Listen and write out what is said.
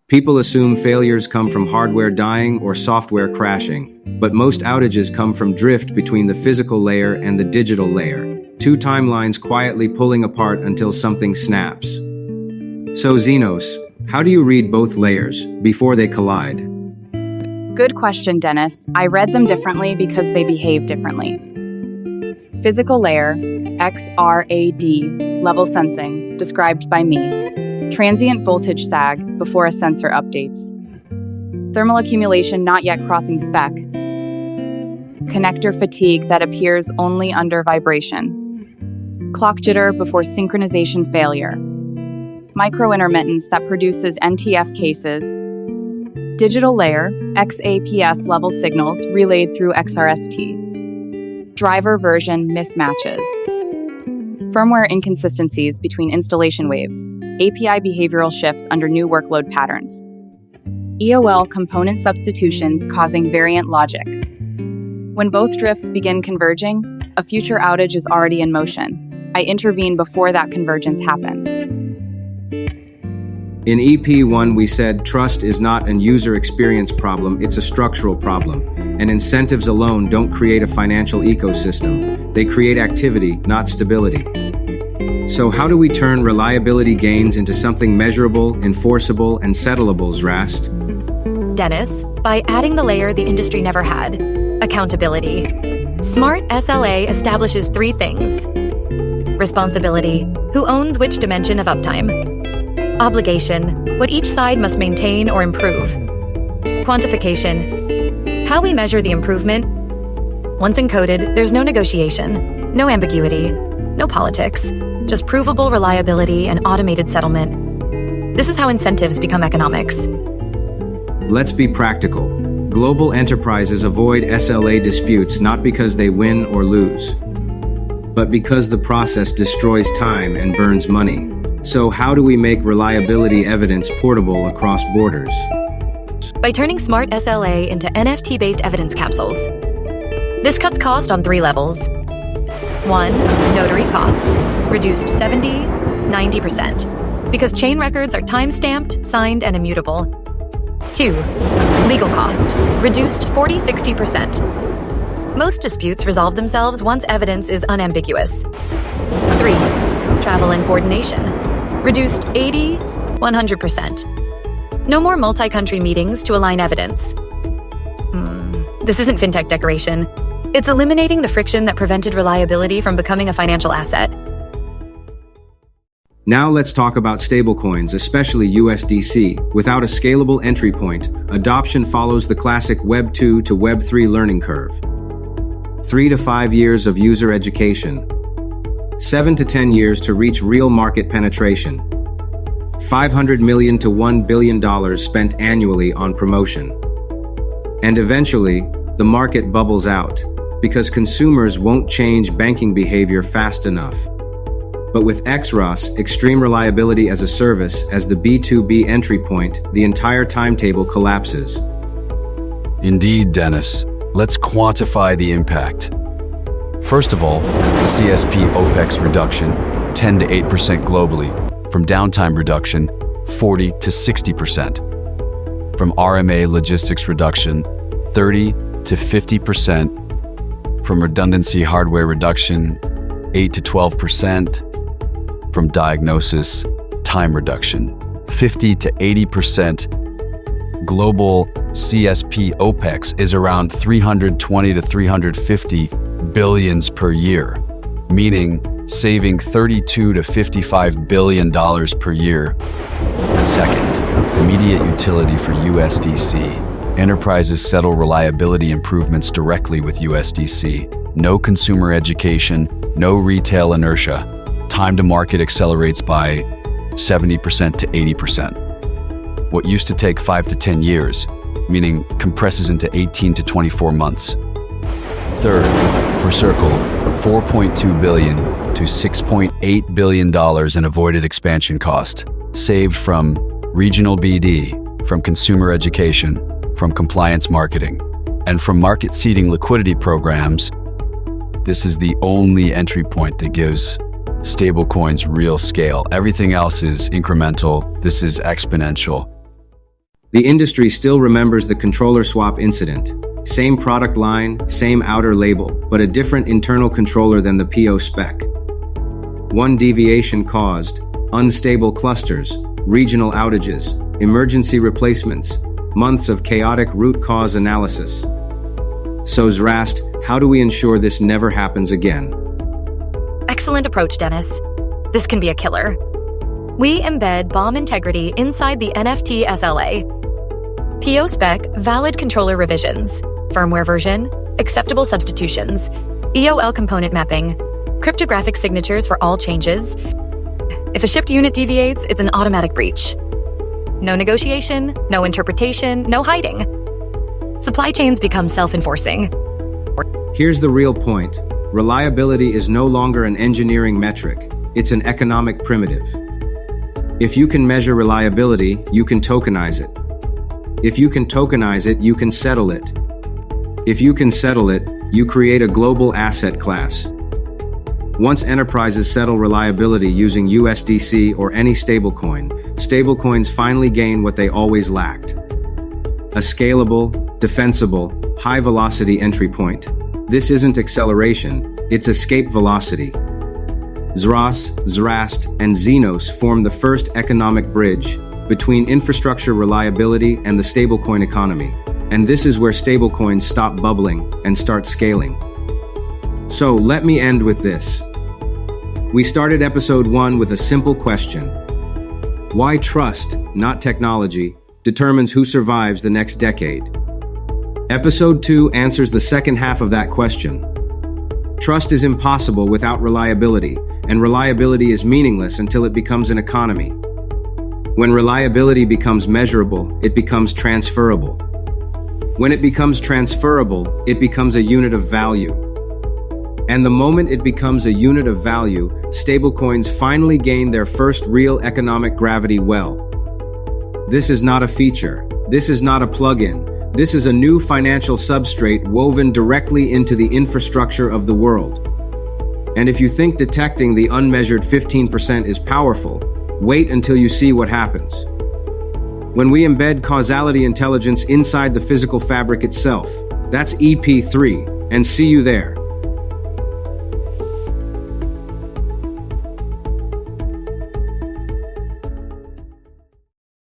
People assume failures come from hardware dying or software crashing, but most outages come from drift between the physical layer and the digital layer, two timelines quietly pulling apart until something snaps. So Xenos, how do you read both layers before they collide? Good question, Dennis. I read them differently because they behave differently. Physical layer, XRAD, level sensing, described by me. Transient voltage sag before a sensor updates. Thermal accumulation not yet crossing spec. Connector fatigue that appears only under vibration. Clock jitter before synchronization failure. Microintermittence that produces NTF cases. Digital layer, XAPS level signals relayed through XRST. Driver version mismatches. Firmware inconsistencies between installation waves. API behavioral shifts under new workload patterns. EOL component substitutions causing variant logic. When both drifts begin converging, a future outage is already in motion. I intervene before that convergence happens. In EP1, we said trust is not an user experience problem, it's a structural problem. And incentives alone don't create a financial ecosystem. They create activity, not stability. So how do we turn reliability gains into something measurable, enforceable, and settleable, Rast? Dennis, by adding the layer the industry never had, accountability. Smart SLA establishes three things. Responsibility, who owns which dimension of uptime. Obligation, what each side must maintain or improve. Quantification, how we measure the improvement. Once encoded, there's no negotiation, no ambiguity, no politics. Just provable reliability and automated settlement. This is how incentives become economics. Let's be practical. Global enterprises avoid SLA disputes not because they win or lose, but because the process destroys time and burns money. So how do we make reliability evidence portable across borders? By turning Smart SLA into NFT-based evidence capsules. This cuts cost on 3 levels. 1. Notary cost, reduced 70–90%, because chain records are time-stamped, signed, and immutable. 2. Legal cost, reduced 40–60%. Most disputes resolve themselves once evidence is unambiguous. 3. Travel and coordination, reduced 80–100%. No more multi-country meetings to align evidence. This isn't fintech decoration. It's eliminating the friction that prevented reliability from becoming a financial asset. Now let's talk about stablecoins, especially USDC. Without a scalable entry point, adoption follows the classic Web2 to Web3 learning curve. 3 to 5 years of user education. 7 to 10 years to reach real market penetration. $500 million to $1 billion spent annually on promotion. And eventually, the market bubbles out, because consumers won't change banking behavior fast enough. But with XROS, Extreme Reliability as a Service, as the B2B entry point, the entire timetable collapses. Indeed, Dennis. Let's quantify the impact. First of all, CSP OPEX reduction, 10 to 8% globally, from downtime reduction, 40 to 60%. From RMA logistics reduction, 30 to 50%. From redundancy hardware reduction, 8 to 12%. From diagnosis, time reduction, 50 to 80%. Global CSP OPEX is around 320 to 350 billions per year, meaning saving $32 to $55 billion per year. Second, immediate utility for USDC. Enterprises settle reliability improvements directly with USDC. No consumer education, no retail inertia. Time to market accelerates by 70% to 80%. What used to take 5 to 10 years, meaning compresses into 18 to 24 months. Third, for Circle, $4.2 billion to $6.8 billion in avoided expansion cost, saved from regional BD, from consumer education, from compliance marketing, and from market seeding liquidity programs. This is the only entry point that gives stablecoins real scale. Everything else is incremental. This is exponential. The industry still remembers the controller swap incident. Same product line, same outer label, but a different internal controller than the PO spec. One deviation caused unstable clusters, regional outages, emergency replacements, months of chaotic root cause analysis. So Zrast, how do we ensure this never happens again? Excellent approach, Dennis. This can be a killer. We embed BOM integrity inside the NFT SLA. PO spec, valid controller revisions, firmware version, acceptable substitutions, EOL component mapping, cryptographic signatures for all changes. If a shipped unit deviates, it's an automatic breach. No negotiation, no interpretation, no hiding. Supply chains become self-enforcing. Here's the real point. Reliability is no longer an engineering metric. It's an economic primitive. If you can measure reliability, you can tokenize it. If you can tokenize it, you can settle it. If you can settle it, you create a global asset class. Once enterprises settle reliability using USDC or any stablecoin, stablecoins finally gain what they always lacked: a scalable, defensible, high-velocity entry point. This isn't acceleration, it's escape velocity. Zrast, and Xenos form the first economic bridge between infrastructure reliability and the stablecoin economy. And this is where stablecoins stop bubbling and start scaling. So let me end with this. We started episode 1 with a simple question. Why trust, not technology, determines who survives the next decade? Episode 2 answers the second half of that question. Trust is impossible without reliability, and reliability is meaningless until it becomes an economy. When reliability becomes measurable, it becomes transferable. When it becomes transferable, it becomes a unit of value. And the moment it becomes a unit of value, stablecoins finally gain their first real economic gravity well. This is not a feature. This is not a plugin. This is a new financial substrate woven directly into the infrastructure of the world. And if you think detecting the unmeasured 15% is powerful, wait until you see what happens. When we embed causality intelligence inside the physical fabric itself, that's EP3, and see you there.